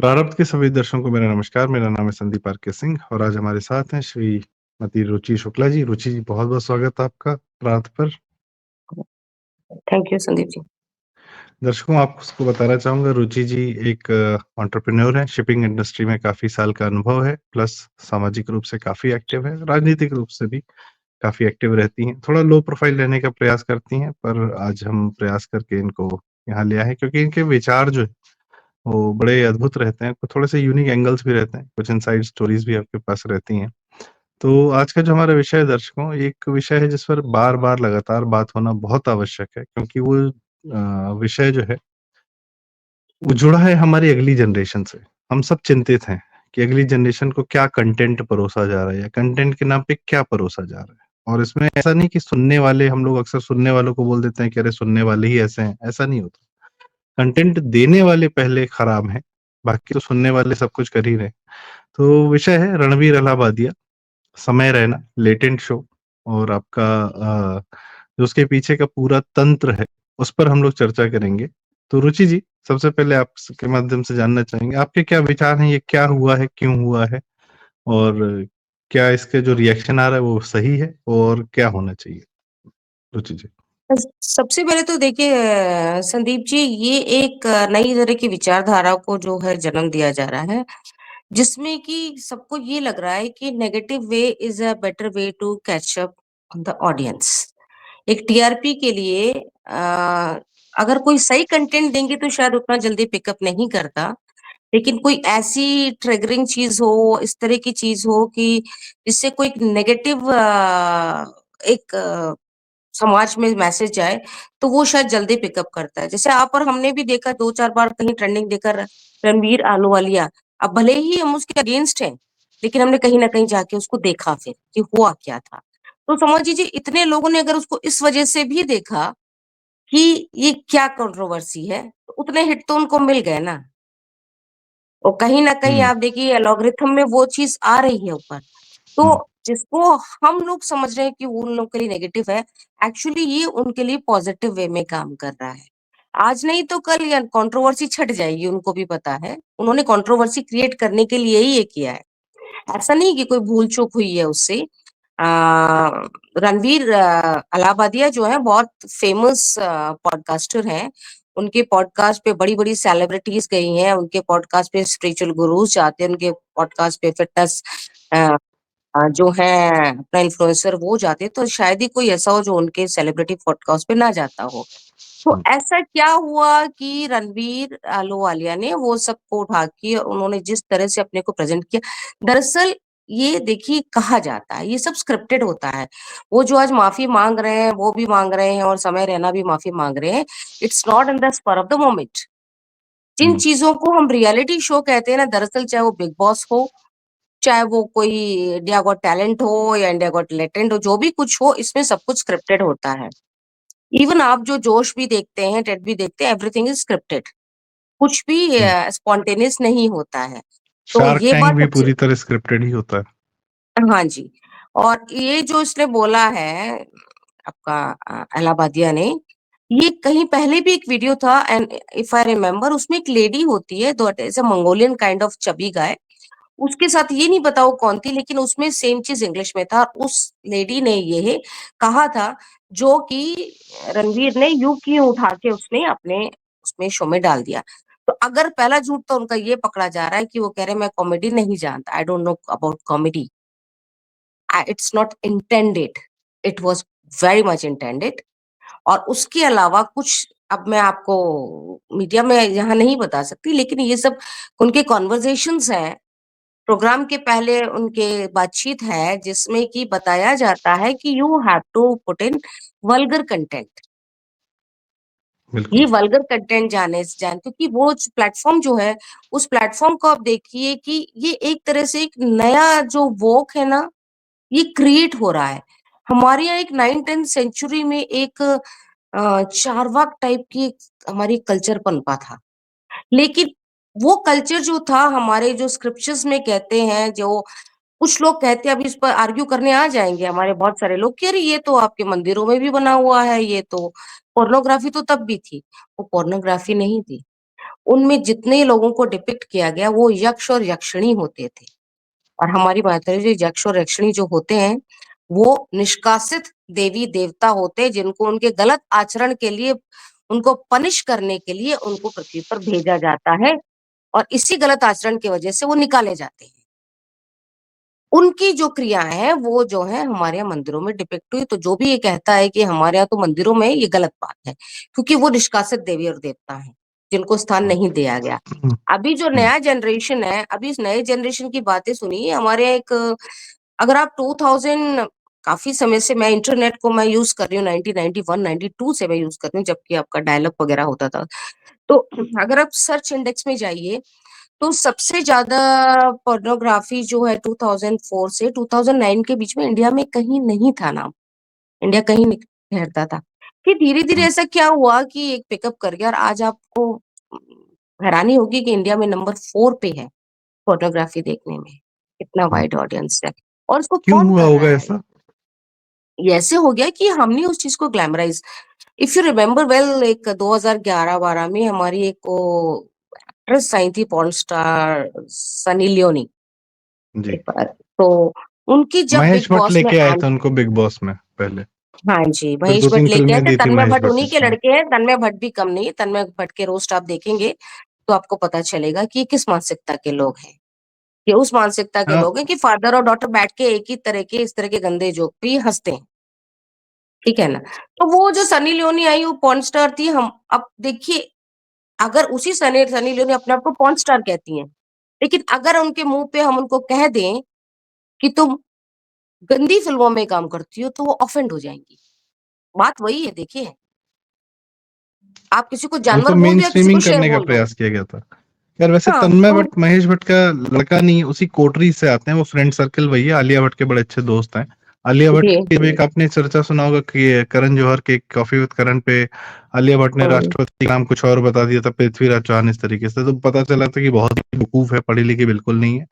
प्रारब्ध के सभी दर्शकों को मेरा नमस्कार। मेरा नाम है संदीप आर के सिंह और आज हमारे साथ हैं श्रीमती रुचि शुक्ला जी। रुचि जी, बहुत-बहुत स्वागत है आपका प्रारब्ध पर। Thank you Sandeep ji. दर्शकों, आपको बताना चाहूँगा, रुचि जी एक एंटरप्रेन्योर हैं। शिपिंग इंडस्ट्री में काफ़ी साल का अनुभव है, प्लस सामाजिक रूप से काफ़ी एक्टिव हैं, राजनीतिक रूप से भी काफ़ी एक्टिव रहती हैं। थोड़ा लो प्रोफ़ाइल रहने का प्रयास करती हैं, पर आज हम प्रयास करके इनको यहाँ ले आए हैं क्योंकि इनके विचार जो हैं, वो बड़े अद्भुत रहते हैं। थोड़े से यूनिक एंगल्स भी रहते हैं, कुछ इनसाइड स्टोरीज़ भी आपके पास रहती हैं। तो आज का जो हमारा विषय है दर्शकों, एक विषय है जिस पर बार-बार लगातार बात होना बहुत आवश्यक है क्योंकि वो विषय जो है, वो जुड़ा है हमारी अगली जनरेशन से। हम सब चिंतित हैं कि अगली जनरेशन को क्या कंटेंट परोसा जा रहा है या कंटेंट के नाम पे क्या परोसा जा रहा है। और इसमें ऐसा नहीं कि सुनने वाले, हम लोग अक्सर सुनने वालों को बोल देते हैं कि अरे सुनने वाले ही ऐसे हैं, ऐसा नहीं होता। कंटेंट देने वाले पहले खराब हैं, बाकी तो सुनने वाले सब कुछ कर ही रहे हैं। तो विषय है रणवीर अलाहाबादिया, समय रैना, लेटेंट शो और आपका जो उसके पीछे का पूरा तंत्र है, उस पर हम लोग चर्चा करेंगे। तो रुचि जी, सबसे पहले आपके माध्यम से जानना चाहेंगे, आपके क्या विचार हैं, ये क्या हुआ है, क्यों हुआ है? और क्या इसके जो रिएक्शन आ रहा है वो सही है और क्या होना चाहिए? रुचि जी। सबसे पहले तो देखिए संदीप जी, ये एक नई तरह की विचारधारा को जो है जन्म दिया जा रहा है, जिसमें कि सबको ये लग रहा है कि negative way is a better way to catch up on the audience. एक टीआरपी के लिए अगर कोई सही कंटेंट देंगे तो शायद उतना जल्दी पिकअप नहीं करता, लेकिन कोई ऐसी ट्रिगरिंग चीज हो, इस तरह की चीज हो कि जिससे कोई नेगेटिव एक समाज में मैसेज जाए, तो वो शायद जल्दी पिकअप करता है। जैसे आप और हमने भी देखा 2-4 बार कहीं ट्रेंडिंग देखकर रणबीर आहलूवालिया, अब भले ही हम उसके अगेंस्ट हैं, लेकिन हमने कहीं न कहीं जाके उसको देखा फिर कि हुआ क्या था। तो समझ लीजिए इतने लोगों ने अगर उसको इस वजह से भी देखा कि ये क्या कंट्रोवर्सी है, तो उतने हिट तो उनको मिल गए ना। और कहीं न कहीं हुँ, आप देखिए एल्गोरिथम में वो चीज़ आ रही है ऊपर। हुँ, तो जिसको हम लोग समझ रहे हैं कि वो उन लोग के लिए नेगेटिव है, एक्चुअली ये उनके लिए पॉजिटिव वे में काम कर रहा है। आज नहीं तो कल या कंट्रोवर्सी छँट जाएगी, उनको भी पता है। उन्होंने कंट्रोवर्सी क्रिएट करने के लिए ही ये किया है। ऐसा नहीं कि कोई भूल-चूक हुई है उससे। अ, रणवीर अलाहाबादिया जो है बहुत फेमस पॉडकास्टर हैं। उनके पॉडकास्ट पे बड़ी-बड़ी सेलिब्रिटीज़ गई हैं, उनके पॉडकास्ट पे स्पिरिचुअल गुरुज़ जाते हैं, उनके पॉडकास्ट पे फिटनेस अ जो है अपना इन्फ्लुएंसर वो जाते हैं, तो शायद ही कोई ऐसा हो जो उनके सेलिब्रिटी पॉडकास्ट पे ना जाता हो। तो हुँ, ऐसा क्या हुआ कि रणबीर अहलूवालिया ने वो सबको उठा के उन्होंने जिस तरह से अपने को प्रेज़ेंट किया, दरअसल ये देखिए कहा जाता है, ये सब स्क्रिप्टेड होता है। वो जो आज माफ़ी माँग रहे हैं, वो भी माँग रहे हैं और समय रैना भी माफ़ी माँग रहे हैं। It's not in the spur of the moment. जिन हुँ, चीज़ों को हम रियलिटी शो कहते हैं ना, दरअसल चाहे वो बिग बॉस हो, चाहे वो कोई इंडिया गॉट टैलेंट हो या इंडिया गॉट टैलेंट हो, जो भी कुछ हो, इसमें सब कुछ स्क्रिप्टेड होता है। इवन आप जो जोश भी देखते हैं, टेड भी देखते हैं, एवरीथिंग इज स्क्रिप्टेड। कुछ भी हुँ। स्पॉन्टेनियस नहीं होता है। तो शार्क ये टैंक बात भी सबसे पूरी तरह स्क्रिप्टेड ही होता है। हाँ जी। और ये जो इसने बोला है आपका इलाहाबादिया ने, ये कहीं पहले भी एक वीडियो था एंड इफ आई रिमेंबर उसमें एक लेडी होती है, that is a Mongolian kind of chubby guy. उसके साथ ये नहीं पता वो कौन थी, लेकिन उसमें सेम चीज़ इंग्लिश में था। उस लेडी ने ये कहा था जो कि रणवीर ने यूँ क्यों उठा के उसने अपने उसमें शो में डाल दिया। तो अगर पहला झूठ तो उनका ये पकड़ा जा रहा है कि वो कह रहे हैं मैं कॉमेडी नहीं जानता, I don't know about comedy. It's not intended, it was very much intended. और उसके अलावा कुछ अब मैं आपको मीडिया में यहाँ नहीं बता सकती, लेकिन ये सब उनके कन्वर्सेशंस हैं। प्रोग्राम के पहले उनके बातचीत है जिसमें कि बताया जाता है कि you have to put in vulgar content. ये बिल्कुल। वल्गर कंटेंट क्योंकि वो प्लेटफॉर्म जो है उस प्लेटफॉर्म को आप देखिए कि ये एक तरह से एक नया जो वोक है ना, ये क्रिएट हो रहा है। हमारे यहाँ एक 9th-10th सेंचुरी में एक चार्वाक टाइप की एक हमारी कल्चर पनपा था। लेकिन वो कल्चर जो था हमारे जो स्क्रिप्चर्स में कहते हैं, जो कुछ लोग कहते हैं, अभी इस पर आर्ग्यू करने आ जाएँगे हमारे बहुत सारे लोग कि अरे ये तो आपके मंदिरों में भी बना हुआ है, ये तो पोर्नोग्राफी तो तब भी थी। वो पोर्नोग्राफी नहीं थी। उनमें जितने लोगों को डिपिक्ट किया गया वो यक्ष और यक्षिणी होते थे। और हमारी माताजी जो यक्ष और यक्षिणी जो होते हैं, वो निष्कासित देवी-देवता होते हैं जिनको उनके गलत आचरण के लिए उनको पनिश करने के लिए उनको पृथ्वी पर भेजा जाता है और इसी गलत आचरण की वजह से वो निकाले जाते हैं। उनकी जो क्रियाएँ हैं, वो जो है हमारे यहाँ मंदिरों में डिपिक्ट हुई, तो जो भी ये कहता है कि हमारे यहाँ तो मंदिरों में ये गलत बात है, क्योंकि वो निष्कासित देवी और देवता हैं, जिनको स्थान हुँ, नहीं दिया गया। हुँ, अभी जो हुँ, नया जनरेशन है, अभी इस नए जनरेशन की बातें सुनिए, हमारे यहाँ एक अगर आप 2000 काफ़ी समय से मैं इंटरनेट को मैं यूज़ कर रही हूँ, 1991, 92 से मैं यूज़ कर रही हूँ, जबकि आपका डायल अप वगैरह होता था। तो अगर आप सर्च इंडेक्स में जाइए तो सबसे ज़्यादा पोर्नोग्राफ़ी जो है 2004 से 2009 के बीच में इंडिया में कहीं नहीं था नाम, इंडिया कहीं नहीं ठहरता था। फिर धीरे-धीरे हुँ, ऐसा क्या हुआ कि एक पिकअप कर गया और आज आपको हैरानी होगी कि इंडिया में नंबर 4 पे है पोर्नोग्राफ़ी देखने में, इतना हुँ। वाइड ऑडियंस है। और उसको क्यों कौन हुआ कर होगा रहा है? ऐसा? ये ऐसे हो गया कि हमने उस चीज़ को ग्लैमराइज़ इफ यू रिमेंबर वेल एक 2011-12 में हमारी एक वो एक्ट्रेस आई थी पॉर्न स्टार सनी लियोनी। जी। एक बार तो उनकी जब बिग महेश भट्ट बॉस में लेके आए एंट थे उनको बिग बॉस में पहले। हाँ जी, फिर महेश भट्ट 2-3 लेके आए फ़िल्में थे, दी थी तन्मय महेश भट्ट भट्ट उन्हीं के उसमें। लड़के हैं, तन्मय भट्ट भी कम नहीं है, तन्मय भट्ट के रोस्ट आप देखेंगे, तो आपको पता चलेगा कि ये किस मानसिकता के लोग हैं। ये उस मानसिकता के हाँ, लोग हैं कि फादर और डॉटर बैठ के एक ही तरह के इस तरह के गंदे जोक पे हँसते हैं, ठीक है ना? तो वो जो सनी लियोनी आई वो पॉर्न स्टार थी हम अब देखिए अगर उसी सनी सनी लियोनी अपने आप को पॉर्न स्टार कहती हैं, लेकिन अगर उनके मुँह पे हम उनको कह दें कि तुम गंदी फ़िल्मों में काम करती हो, तो वो ऑफेंड हो जाएँगी। बात वही है देखिए, आप किसी को वो तो जानवर बोल दो या किसी को मेनस्ट्रीमिंग शेर करने का बोल दो। प्रयास किया गया था। यार वैसे हाँ, तन्मय तो भट्ट महेश भट्ट का लड़का नहीं है, उसी कोटरी से आते हैं, वो फ्रेंड सर्कल वही है, आलिया भट्ट के बड़े अच्छे दोस्त हैं। आलिया भट्ट जी, की भी एक आपने चर्चा सुना होगा कि करण जौहर के कॉफ़ी विद करण पे आलिया भट्ट ने हुँ, राष्ट्रपति का नाम कुछ और बता दिया था, पृथ्वीराज चौहान इस तरीके से, तो पता चला था कि बहुत ही बेवकूफ़ है, पढ़ी-लिखी बिल्कुल नहीं है।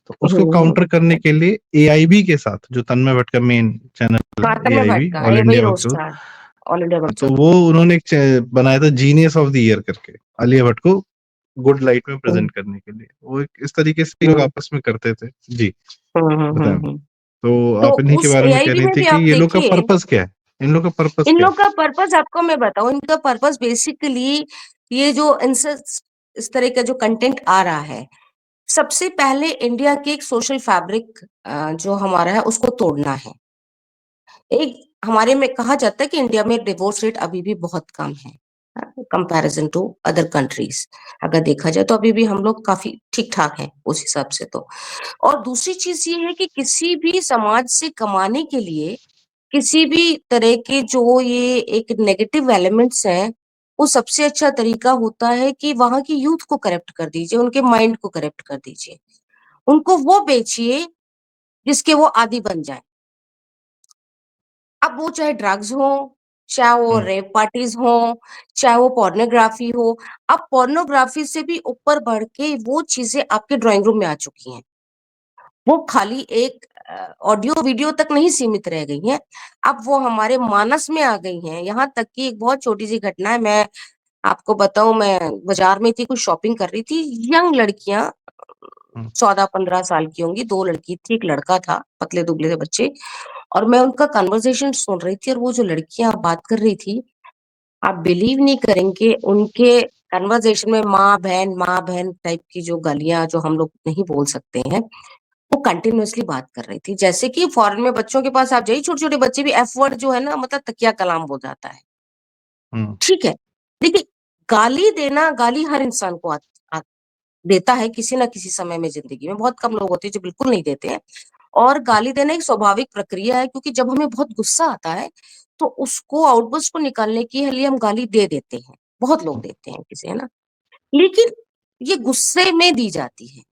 तो हुँ, उसको हुँ। काउंटर करने के लिए एआईबी के साथ, जो तन्मय भट्ट का मेन चैनल हाँ, है, तन्मय भट्ट एआईबी का ऑल ये वही इंडिया रोस्ट बकचोद, था, ऑल इंडिया तो बकचोद। वो उन्होंने एक बनाया था जीनियस ऑफ द ईयर करके, आलिया भट्ट को गुड लाइट में हुँ, प्रेज़ेंट करने के लिए। वो एक इस तरीके से लोग हुँ, आपस में करते थे। जी, हुँ, हुँ, हुँ, बताएँ। हुँ। तो तो आप इन्हीं के उस बारे में कह एआईबी रही में थी भी कि आप ये लोग का देखिए, पर्पज़ क्या है? इन लोग का पर्पज़ इन क्या है? लोग का पर्पज़ आपको मैं बताऊँ, इनका पर्पज़ बेसिकली ये जो इस तरह का जो कंटेंट आ रहा है, सबसे पहले इंडिया के एक सोशल फैब्रिक जो हमारा है उसको तोड़ना है। एक हमारे में कहा जाता है कि इंडिया में डिवोर्स रेट अभी भी बहुत कम है कंपैरिजन टू अदर कंट्रीज अगर देखा जाए तो अभी भी हम लोग काफी ठीक ठाक हैं उस हिसाब से तो और दूसरी चीज ये है कि किसी भी समाज से कमाने के लिए किसी भी तरह के जो ये एक नेगेटिव एलिमेंट्स हैं वो सबसे अच्छा तरीका होता है कि वहां की यूथ को करेक्ट कर दीजिए उनके माइंड को करेक्ट कर दीजिए उनको वो बेचिए जिसके वो आदी बन जाए अब वो चाहे ड्रग्स हो, चाहे वो हुँ, रेप पार्टीज़ हों, चाहे वो पोर्नोग्राफ़ी हो। अब पोर्नोग्राफ़ी से भी ऊपर बढ़ के वो चीज़ें आपके ड्राइंग रूम में आ चुकी हैं। वो खाली एक ऑडियो वीडियो तक नहीं सीमित रह गई हैं, अब वो हमारे मानस में आ गई हैं। यहाँ तक कि एक बहुत छोटी-सी घटना है, मैं आपको बताऊँ मैं बाज़ार में थी, कुछ शॉपिंग कर रही थी, यंग लड़कियाँ हुँ, 14-15 साल की होंगी, 2 लड़की थी, 1 लड़का था, पतले-दुबले से बच्चे और मैं उनका कन्वर्सेशन सुन रही थी और वो जो लड़कियाँ बात कर रही थी, आप बिलीव नहीं करेंगे उनके कन्वर्सेशन में माँ, बहन टाइप की जो गालियाँ जो हम लोग नहीं बोल सकते हैं, वो कंटीन्यूअसली बात कर रही थी। जैसे कि फॉरेन में बच्चों के पास आप जाइए, छोटे-छोटे बच्चे भी एफ वर्ड जो है ना मतलब तकिया कलाम बोल जाता है। हुँ, ठीक है, देखिए गाली देना गाली हर इंसान को आ देता है किसी न किसी समय में ज़िंदगी में, बहुत कम लोग होते हैं जो बिल्कुल नहीं देते हैं। और गाली देना एक स्वाभाविक प्रक्रिया है क्योंकि जब हमें बहुत गुस्सा आता है, तो उसको आउटबर्स्ट को निकालने के लिए हम गाली दे देते हैं। बहुत लोग हुँ, देते हैं किसे, है ना? लेकिन ये गुस्से में दी जाती है।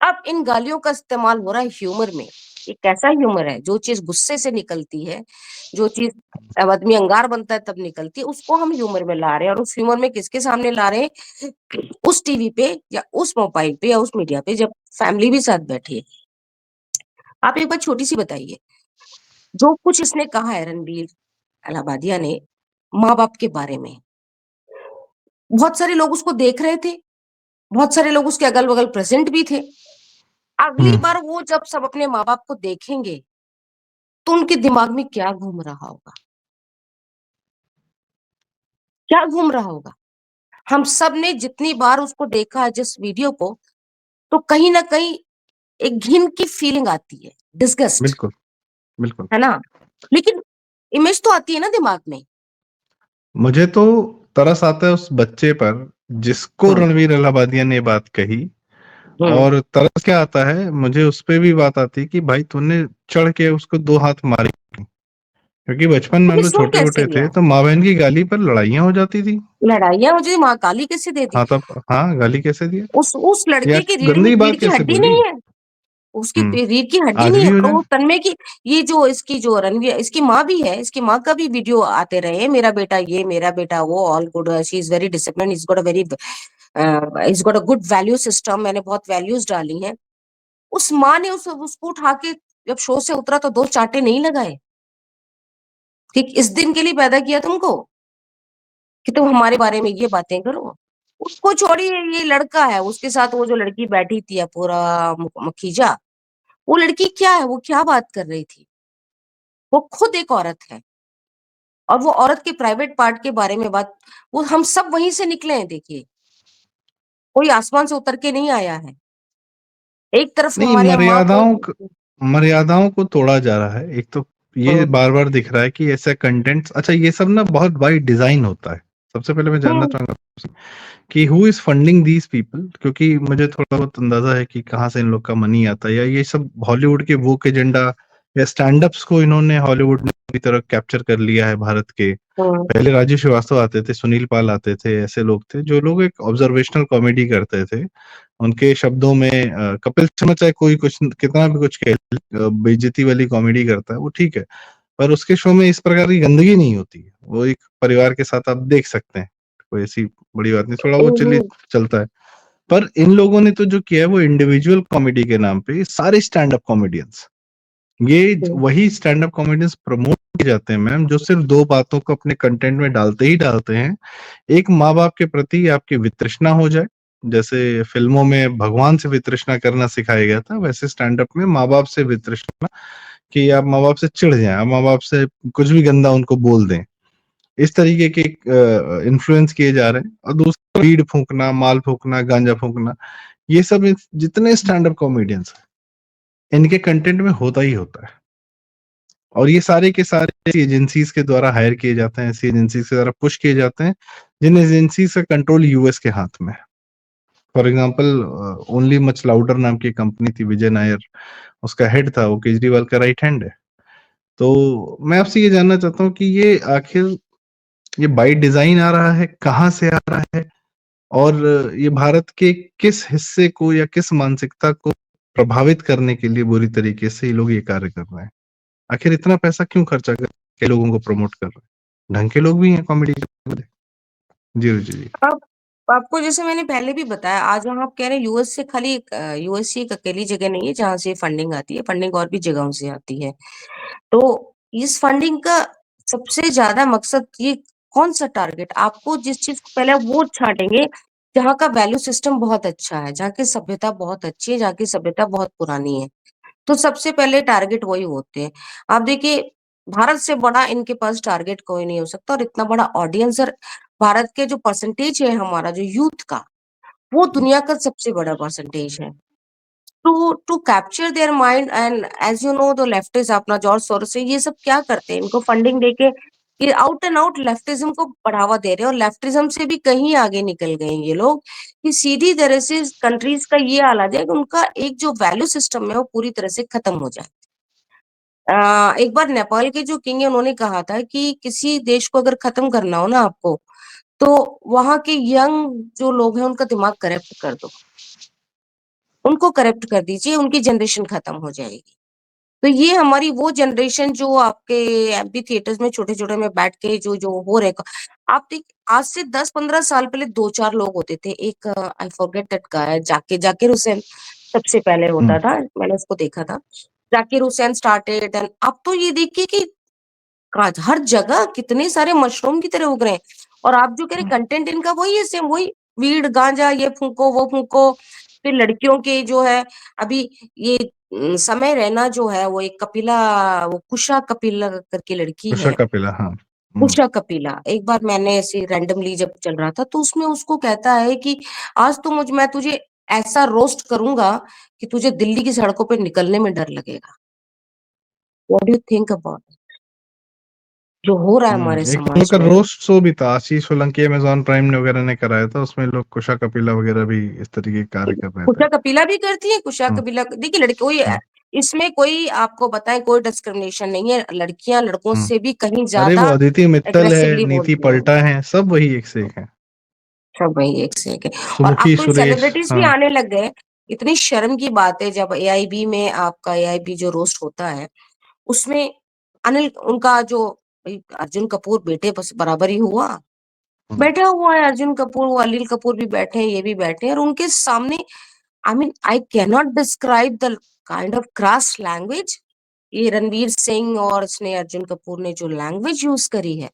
अब इन गालियों का इस्तेमाल हो रहा है ह्यूमर में। ये कैसा ह्यूमर है? जो चीज़ गुस्से से निकलती है, जो चीज़ आदमी अंगार बनता है तब निकलती है, उसको हम ह्यूमर में ला रहे हैं और उस ह्यूमर में किसके सामने ला रहे हैं? उस टीवी पे या उस मोबाइल पे या उस मीडिया पे जब फैमिली भी साथ बैठी है। आप एक बात छोटी-सी बताइए, जो कुछ इसने कहा है रणबीर इलाहाबादिया ने माँ-बाप के बारे में, बहुत सारे लोग उसको देख रहे थे, बहुत सारे लोग उसके अगल-बगल प्रेज़ेंट भी थे। अगली हुँ, बार वो जब सब अपने माँ-बाप को देखेंगे, तो उनके दिमाग में क्या घूम रहा होगा? क्या घूम रहा होगा? हम सब ने जितनी बार उसको देखा है जिस वीडियो को, तो कहीं न कहीं एक घिन की फीलिंग आती है, डिस्गस्ट, बिल्कुल, बिल्कुल। है ना? लेकिन इमेज तो आती है ना दिमाग में। मुझे तो तरस आता है उस बच्चे पर जिसको हुँ, रणवीर अलाहाबादिया ने ये बात कही हुँ। और तरस क्या आता है मुझे उस पे भी बात आती है कि भाई तूने चढ़ के उसको 2 हाथ मारे क्यों? क्योंकि बचपन में हम तूने लोग सुन कैसे छोटे-छोटे थे लिया? तो माँ-बहन की गाली पर लड़ाइयाँ हो जाती थी। लड़ाइयाँ मुझे माँ गाली कैसे दे दी? हाँ, तब हाँ, गाली कैसे दिया? उस या लड़के की गंदी रीढ़ बात की कैसे हड्डी बोली? नहीं है। उसकी हुँ, रीढ़ की हड्डी आज नहीं भी है हो और जाए। वो तन्मय की ये जो इसकी जो रणवीर इसकी माँ भी है, इसकी माँ का भी वीडियो आते रहे हैं, मेरा बेटा ये, मेरा बेटा वो, all good, she is very disciplined, he's got a good value system, मैंने बहुत वैल्यूज़ डाली हैं। उस माँ ने उसको उठा के जब शो से उतरा तो 2 चाँटे नहीं लगाए, कि इस दिन के लिए पैदा किया तुमको, कि तुम हमारे बारे में ये बातें करो। उसको छोड़िए ये लड़का है, उसके साथ वो जो लड़की बैठी थी अपूरा मखीजा, वो लड़की क्या है, वो क्या बात कर रही थी? वो खुद एक औरत है और वो औरत के प्राइवेट पार्ट के बारे में बात वो हम सब वहीं से निकले हैं देखिए, कोई आसमान से उतर के नहीं आया है। एक तरफ नहीं, हमारे माँ को मर्यादाओं को तोड़ा जा रहा है। एक तो ये हुँ, बार-बार दिख रहा है कि ऐसा कंटेंट्स अच्छा ये सब ना बहुत बाय डिज़ाइन होता है। सबसे पहले मैं जानना हुँ, चाहूँगा कि who is funding these people? क्योंकि मुझे थोड़ा बहुत अंदाज़ा है कि कहाँ से इन लोग का मनी आता है या ये सब हॉलीवुड के वोक एजेंडा या स्टैंड-अप्स को इन्होंने हॉलीवुड ने पूरी तरह कैप्चर कर लिया है भारत के। हुँ, पहले राजू श्रीवास्तव आते थे, सुनील पाल आते थे, ऐसे लोग थे जो लोग एक ऑब्जर्वेशनल कॉमेडी करते थे। उनके शब्दों में कपिल शर्मा चाहे कोई कुछ कितना भी कुछ कह ले बेइज्जती वाली कॉमेडी करता है, वो ठीक है। पर उसके शो में इस प्रकार की गंदगी नहीं होती है। वो एक परिवार के साथ आप देख सकते हैं। कोई ऐसी बड़ी बात नहीं, थोड़ा वो हुँ, चलिए हुँ, चलता है। पर इन लोगों ने तो जो किया है वो इंडिविजुअल कॉमेडी के नाम पे सारे स्टैंड अप कॉमेडियंस ये हुँ, वही स्टैंड अप कॉमेडियंस प्रमोट किए जाते हैं मैम जो सिर्फ 2 बातों को अपने कंटेंट में डालते ही डालते हैं। एक माँ-बाप के प्रति आपकी वितृष्णा हो जाए, जैसे फ़िल्मों में भगवान से वितृष्णा करना सिखाया गया था, वैसे स्टैंड अप में माँ-बाप से वितृष्णा कि आप माँ-बाप से चिढ़ जाएँ, आप माँ-बाप से कुछ भी गंदा उनको बोल दें। इस तरीके के इन्फ्लुएंस किए जा रहे हैं और दूसरा बीड़ फूँकना, माल फूँकना, गांजा फूँकना, ये सब इस जितने स्टैंड अप कॉमेडियंस हैं, इनके कंटेंट में होता ही होता है। और ये सारे के सारे ऐसी एजेंसीज़ के द्वारा हायर किए जाते हैं, ऐसी एजेंसीज़ के द्वारा पुश किए जाते हैं, जिन एजेंसीज़ का कंट्रोल यूएस के हाथ में है। For example only much louder नाम की कंपनी थी, विजय नायर उसका हेड था, वो केजरीवाल का राइट हैंड है। तो मैं आपसे ये जानना चाहता हूँ कि ये आखिर ये बाय डिज़ाइन आ रहा है, कहाँ से आ रहा है? और ये भारत के किस हिस्से को या किस मानसिकता को प्रभावित करने के लिए बुरी तरीके से ये लोग ये कार्य कर रहे हैं? आखिर इतना पैसा क्यों खर्चा करके लोगों को प्रमोट कर रहे हैं? ढंग के लोग भी हैं कॉमेडी करने वाले। जी, जी, जी। अब आपको जैसे मैंने पहले भी बताया, आज हम आप कह रहे हैं यूएस से खाली यूएस ही एक अकेली जगह नहीं है जहाँ से फंडिंग आती है, फंडिंग और भी जगहों से आती है। तो इस फंडिंग का सबसे ज़्यादा मकसद ये कौन-सा टारगेट आपको जिस चीज़ को पहले वो छाँटेंगे, जहाँ का वैल्यू सिस्टम बहुत अच्छा है, जहाँ की सभ्यता बहुत अच्छी है, जहाँ की सभ्यता बहुत पुरानी है। तो सबसे पहले टारगेट वही होते हैं। आप देखिए भारत से बड़ा इनके पास टारगेट कोई नहीं हो सकता और इतना बड़ा ऑडियंस और भारत के जो परसेंटेज है हमारा जो यूथ का, वो दुनिया का सबसे बड़ा परसेंटेज है। To capture their mind and as you know the leftist अपना जॉर्ज सोरोस है, ये सब क्या करते हैं, इनको फंडिंग देके ये आउट एंड आउट लेफ्टिज्म को बढ़ावा दे रहे हैं और लेफ्टिज्म से भी कहीं आगे निकल गए हैं ये लोग, कि सीधी तरह से कंट्रीज़ का ये हाल आ जाए कि उनका एक जो वैल्यू सिस्टम है वो पूरी तरह से खत्म हो जाए। एक बार नेपाल के जो किंग है उन्होंने कहा था कि किसी देश को अगर खत्म करना हो ना आपको, तो वहाँ के यंग जो लोग हैं उनका दिमाग करप्ट कर दो। उनको करप्ट कर दीजिए, उनकी जनरेशन खत्म हो जाएगी। तो ये हमारी वो जनरेशन जो आपके एम्पी थिएटर्स में छोटे-छोटे में बैठ के जो हो रहे क आप आज से 10-15 साल पहले 2-4 लोग होते थे। एक I forget that guy Zakir Hussain सबसे पहले हुँ, होता था, मैंने उसको देखा था। जाकिर हुसैन स्टार्टेड एंड अब तो ये देखिए कि हर जगह कितने सारे मशरूम की तरह उग रहे हैं। और आप जो कह रहे कंटेंट इनका वही है, सेम वही वीड, गांजा, ये फूँको, वो फूँको। फिर लड़कियों के जो है अभी ये समय रैना जो है वो एक कपिला, वो कुशा कपिला करके लड़की उषा है। कपिला, हाँ। उषा कपिला, एक बार मैंने ऐसे रैंडमली जब चल रहा था तो उसमें उसको कहता है कि आज तो मैं तुझे ऐसा रोस्ट करूंगा कि तुझे दिल्ली की सड़कों पे निकलने में डर लगेगा। What do you think about जो हो रहा है हमारे एक समाज उनका में? रोस्ट शो भी था, आशीष सोलंकी अमेज़न प्राइम ने वगैरह ने कराया था, उसमें लोग कुशा कपिला वगैरह भी इस तरीके के कार्य कर रहे थे। कुशा कपिला भी करती है, कुशा हुँ, कपिला देखिए लड़की कोई हुँ, इसमें कोई आपको बताएं कोई डिस्क्रिमिनेशन नहीं है, लड़कियां लड़कों हुँ। से भी कहीं अरे वो ज्यादा अदिति मित्तल है, एग्रेसिवली नीति बोलती हैं। पलटा है, सब वही एक से एक हैं। सब वही एक से एक है। और अब सुमुखी तो सुरेश, सेलिब्रिटीज भी हाँ। आने लग गए। इतनी शर्म की बात है जब एआईबी में आपका एआईबी जो रोस्ट होता है उसमें अनिल उनका जो अर्जुन कपूर बेटे बस बराबर ही हुआ, हुँ, बैठा हुआ है अर्जुन कपूर, वो अनिल कपूर भी बैठे हैं, ये भी बैठे हैं और उनके सामने I mean I can not describe the kind of cross language ये रणवीर सिंह और इसने अर्जुन कपूर ने जो लैंग्वेज यूज करी है।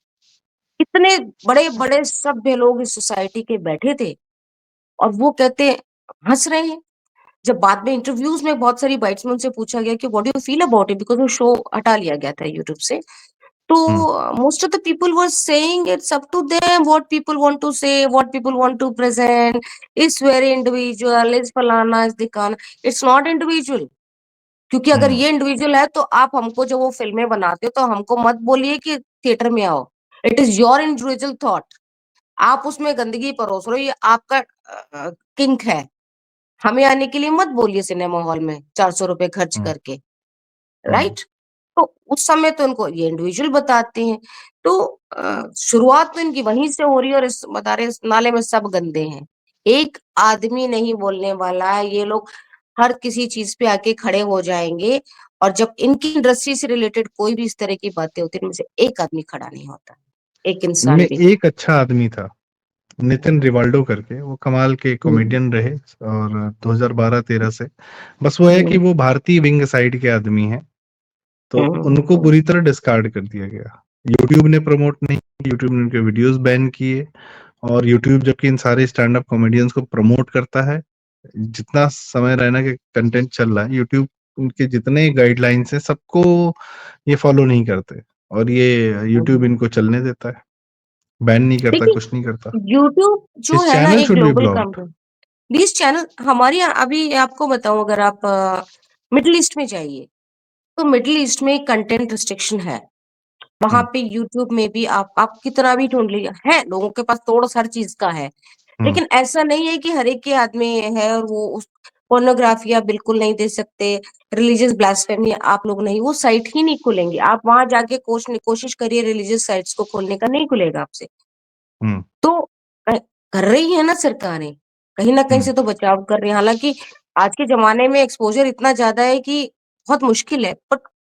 इतने बड़े बड़े सभ्य लोग इस सोसाइटी के बैठे थे और वो कहते हंस रहे हैं। जब बाद में इंटरव्यूज में बहुत सारी बाइट्स में उनसे पूछा गया कि what do you feel about it, because वो शो हटा लिया गया था यूट्यूब से, तो हुँ, most of the people were saying it's up to them what people want to say, what people want to present, it's very individual, it's फलाना, it's दिखाना। इट्स नॉट इंडिविजुअल, क्योंकि अगर हुँ, ये इंडिविजुअल है तो आप हमको जब वो फिल्में बनाते हो तो हमको मत बोलिए कि थिएटर में आओ। It is your individual thought, आप उसमें गंदगी परोस रहे हो, ये आपका किंक है। हमें आने के लिए मत बोलिए सिनेमा हॉल में 400 रुपए खर्च हुँ, करके, हुँ। राइट? तो उस समय तो इनको ये इंडिविजुअल बताते हैं। तो शुरुआत तो इनकी वहीं से हो रही है और इस बता रहे इस नाले में सब गंदे हैं। एक आदमी नहीं बोलने वाला है, ये लोग हर किसी चीज़ पे आके खड़े हो जाएँगे और जब इनकी इंडस्ट्री से रिलेटेड कोई भी इस तरह की बातें होती हैं, इनमें से एक आदमी खड़ा नहीं होता, एक इनमें इंसान भी नहीं। एक अच्छा आदमी था, नितिन रिवाल्डो करके, वो कमाल के हुँ, कॉमेडियन रहे और 2012-13 से। बस वो है कि हुँ, वो भारतीय विंग साइड के आदमी हैं, तो हुँ, उनको हुँ, बुरी तरह डिस्कार्ड कर दिया गया। यूट्यूब ने प्रमोट नहीं किया, यूट्यूब ने उनके वीडियोज़ बैन किए और यूट्यूब जबकि इन सारे स्टैंड अप कॉमेडियंस को प्रमोट करता है, जितना समय रैना के कंटेंट चल रहा है, यूट्यूब उनके जितने गाइडलाइंस हैं, सबको ये फॉलो नहीं करते और ये यूट्यूब हुँ। इनको चलने देता है, बैन नहीं करता, देखिए, कुछ नहीं करता। यूट्यूब जो हिज है ना चैनल एक should be global blocked. Company. बीस चैनल हमारे यहाँ अभी आपको बताऊं, अगर आप मिडिल ईस्ट में जाइए तो मिडिल ईस्ट में कंटेंट रिस्ट्रिक्शन है। वहां हुँ, पे यूट्यूब में भी आप कितना भी ढूंढ लीजिए, है लोगों के पास सोर्स हर चीज का है। हुँ, लेकिन ऐसा नहीं है कि हर एक के हाथ में है और वो उस पोर्नोग्राफी आप बिल्कुल नहीं दे सकते, रिलीजियस ब्लास्फेमी आप लोग नहीं, वो साइट ही नहीं खुलेंगे। आप वहां जाके कोशिश करिए रिलीजियस साइट्स को खोलने का, नहीं खुलेगा आपसे। हुँ, तो कर रही है ना सरकारें, कहीं न कहीं हुँ, से तो बचाव कर रही हैं। हालाँकि आज के ज़माने में एक्सपोज़र इतना ज़्यादा है कि बहुत मुश्किल है, बट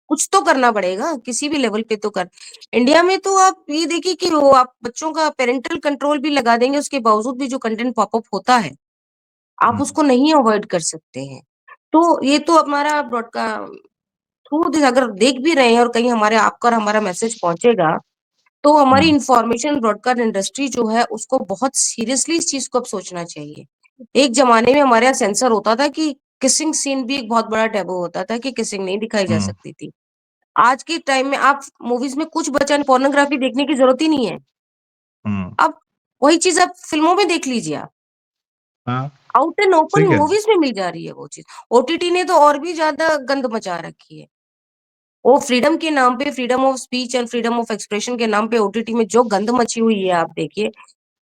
कुछ तो करना पड़ेगा, किसी भी लेवल पे तो कर। इंडिया में तो आप ये देखिए कि वो आप बच्चों का पैरेंटल कंट्रोल भी लगा देंगे, उसके बावजूद भी जो कंटेंट पॉप अप होता है, आप हुँ, उसको नहीं अवॉइड कर सकते हैं। तो ये तो हमारा ब्रॉडका थ्रू दिस अगर देख भी रहे हैं और कहीं हमारे आपका और हमारा मैसेज पहुँचेगा तो हमारी हुँ, इंफॉर्मेशन ब्रॉडकास्ट इंडस्ट्री जो है उसको बहुत सीरियसली इस चीज को अब सोचना चाहिए। एक जमाने में हमारे यहाँ सेंसर होता था कि किसिंग सीन भी एक बहुत बड़ा टैबू होता था कि किसिंग नहीं दिखाई जा हुँ, सकती थी। आज के टाइम में आप मूवीज में कुछ बचा पोर्नोग्राफी देखने की जरूरत ही नहीं है। हुँ। अब वही चीज आप फिल्मों में देख लीजिए आप, हाँ, आउट एंड ओपन सही कह रहे हैं। मूवीज में मिल जा रही है वो चीज। ओटीटी ने तो और भी ज्यादा गंद मचा रखी है। वो फ्रीडम के नाम पे, freedom of speech and freedom of expression के नाम पे ओटीटी में जो गंद मची हुई है आप देखिए,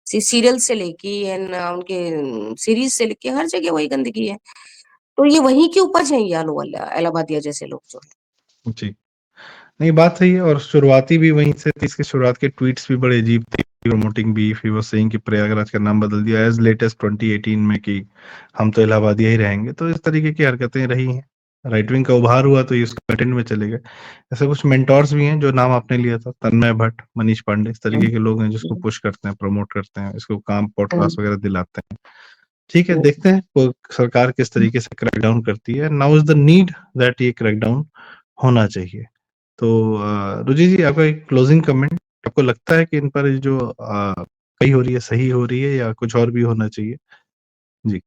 सीरियल से लेके एंड उनके सीरीज से लेके हर जगह वही गंदगी है। तो ये वहीं की उपज है ये आलू वाला इलाहाबादिया जैसे लोग जो है। जी। नहीं, बात सही है और शुरुआती भी वहीं से थी, इसके शुरुआत के ट्वीट्स भी बड़े अजीब थे, promoting beef, he was saying कि प्रयागराज का नाम बदल दिया एज़ लेट एज़ 2018 में कि हम तो इलाहाबादिया ही रहेंगे, तो इस तरीके की हरकतें रही हैं। राइट विंग का उभार हुआ तो ये उसके कंटेंट में चले गए। ऐसे कुछ मेंटोर्स भी हैं जो नाम आपने लिया था, तन्मय भट्ट, मनीष पांडे, इस हुँ, तरीके के लोग हैं जिसको हुँ, पुश करते हैं, प्रमोट करते हैं, इसको काम पॉडकास्ट हुँ, वगैरह दिलाते हैं। ठीक है, हुँ, देखते हैं वो सरकार किस तरीके से क्रैकडाउन करती है। Now is the need that ये क्रैकडाउन होना चाहिए। तो रुचि जी आपका एक क्लोजिंग कमेंट? आपको लगता है कि इन पर जो कही हो रही है, सही हो रही है या कुछ और भी होना चाहिए? जी।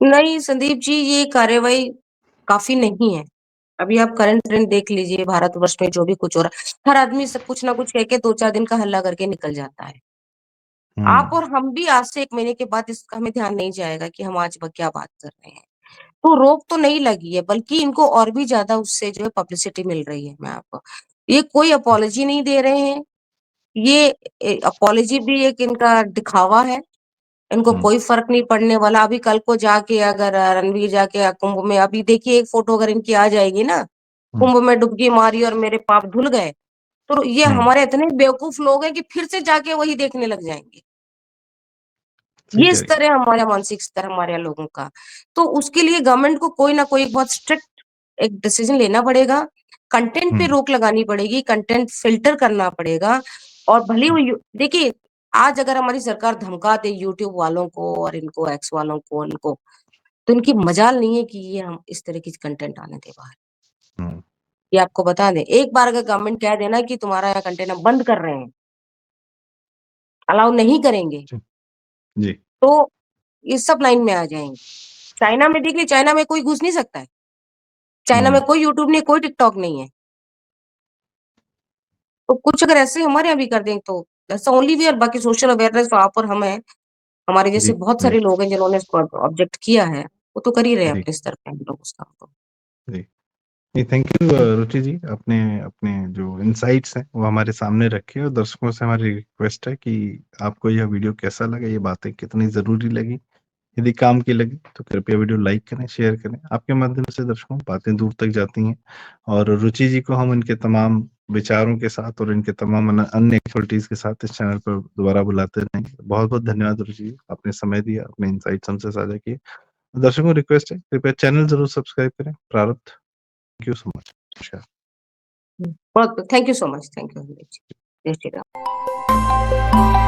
नहीं संदीप जी, ये कार्रवाई काफ़ी नहीं है। अभी आप करंट ट्रेंड देख लीजिए भारतवर्ष में जो भी कुछ हो रहा है, हर आदमी सब कुछ ना कुछ कह के 2-4 दिन का हल्ला करके निकल जाता है। आप हुँ, और हम भी आज से 1 महीने के बाद इसका हमें ध्यान नहीं जाएगा कि हम आज क्या बात कर रहे हैं। तो रोक तो नहीं लगी है, बल्कि इनको और भी ज़्यादा उससे जो है पब्लिसिटी मिल रही है, मैं आपको ये कोई अपॉलॉजी नहीं दे रहे हैं, ये अपॉलॉजी भी एक इनका दिखावा है, इनको हुँ, कोई फ़र्क नहीं पड़ने वाला। अभी कल को जाके अगर रणवीर जाके कुंभ में अभी देखिए एक फ़ोटो अगर इनकी आ जाएगी ना, हुँ, कुंभ में डुबकी मारी और मेरे पाप धुल गए, तो ये हुँ, हमारे इतने बेवकूफ़ लोग हैं कि फिर से जाके वही देखने लग जाएँगे। सही ये कह रही हैं। स्तर है हमारा मानसिक स्तर हमारे यहाँ लोगों का। तो उसके लिए गवर्नमेंट को कोई ना कोई बहुत स्ट्रिक्ट एक डिसीज़न लेना पड़ेगा, कंटेंट पे हुँ, रोक लगानी पड़ेगी, कंटेंट फ़िल्टर करना पड़ेगा और भले ही वो हुँ, यू देखिए, आज अगर हमारी सरकार धमका दे यूट्यूब वालों को और इनको एक्स वालों को, इनको, तो इनकी मजाल नहीं है कि ये हम इस तरह की कंटेंट आने दें बाहर। हुँ, ये आपको बता दें, एक बार अगर गवर्नमेंट कह देना कि तुम्हारा यहाँ कंटेंट हम बंद कर रहे हैं, अलाउ नहीं करेंगे, जी, जी, तो ये सब लाइन में आ जाएँगे। चाइना में देखिए, चाइना में कोई घुस नहीं सकता है। चाइना में हुँ, कोई यूट्यूब नहीं, कोई टिकटॉक नहीं है। तो कुछ अगर ऐसे हमारे यहाँ भी कर दें तो दैट्स द ओनली वे और बाकी सोशल अवेयरनेस तो आप और हम हैं। हमारे जैसे जी, बहुत जी, सारे लोग हैं जिन्होंने इसको ऑब्जेक्ट किया है। वो तो कर ही रहे हैं जी, अपने स्तर पे हम लोग उस काम को। जी। नहीं, थैंक यू रुचि जी, आपने अपने जो इनसाइट्स हैं, वो हमारे सामने रखे और दर्शकों से हमारी रिक्वेस्ट है कि आपको यह वीडियो कैसा लगा, ये बातें कितनी ज़रूरी लगी। यदि काम की लगी तो कृपया वीडियो लाइक करें, शेयर करें। आपके माध्यम से दर्शकों बातें दूर तक जाती हैं और रुचि जी को हम इनके तमाम विचारों के साथ और इनके तमाम अन्य एक्टिविटीज़ के साथ इस चैनल पर दोबारा बुलाते रहेंगे। बहुत-बहुत धन्यवाद रुचि जी, आपने समय दिया, अपने इनसाइट्स हमसे साझा किए। दर्शकों को रिक्वेस्ट है, कृपया चैनल ज़रूर सब्सक्राइब करें। प्रारब्ध। Thank you so much. नमस्कार। बहुत thank you so much. Thank you. जय श्री राम।